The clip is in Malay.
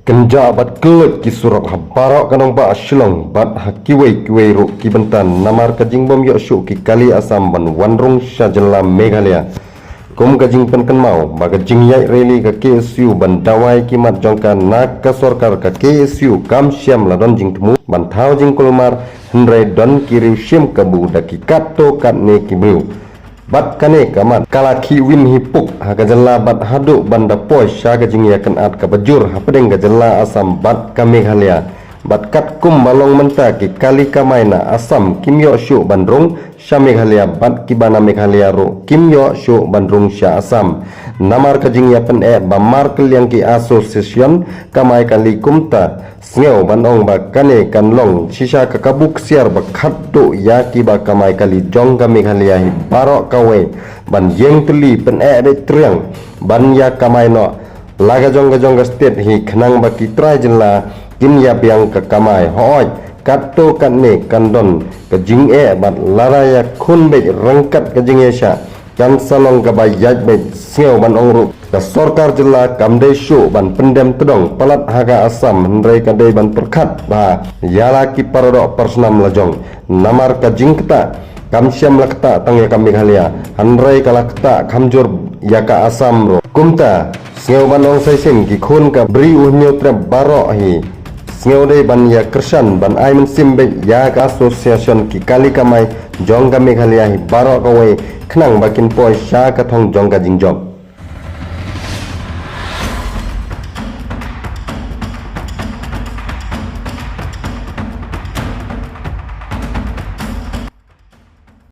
Kenja bat kelut ki surat habarok kanong ba aslong bat hakiwei ro ki bentan namar kajing bom yo syu ki kali asam ban wanrung syajala Meghalaya kum kajing pen mau ba kajing yai reli ka KSU ban dawai kimat jongka nak ka sorkar ka KSU kam syam ladon jing temu ban thau jing kulmar hendrai don kiri syam kabu daki kato kat ne ki belu bat kane kamat kalaki win hipuk hakajalla bat haduk banda poi syaga jing yakan at kabajur hapedeng gajalla asam bat ka Meghalaya bat kat kum malong menta ki kali kamaina asam kimyo syu bandrung sya Meghalaya bat kibana Meghalaya ro kimyo syu bandrung sya asam namar kajing yakan bamar keliang ki asosiasyon kamai kali kumta ngeu banong ba kane kanlong sisa kakabuk siar ba khatto ya ki ba kamai kali jong ka Meghalaya hi barok kawe ban yeng teli pen de triang ban ya kamai no laga jong ga state hi khnang ba ki trai jela kin ya biang ka kamai hoi katto kanne kandon ka jing bat laraya khun be rangkat ka jing sha kan salong ka ba yaj be ngeu ban ong ru ka sorkar jela kamde syu ban pendem tedong palat haga asam hendrai kadai ban perkhat ba yala ki parodok persnam lajong namar ka jingkta kam syam lakta tang ya ka Meghalaya hendrai ka lakta khamjur ya ka asam ro kumta ngeu ban ong sai sim ki khun ka bri unyo tre baro hi ngeu dei ban ya kersan ban ai men sim be ya ka asosiasyon ki kali kamai jong ka Meghalaya hi baro ka we khnang bakin poi sya ka thong jong ka jingjok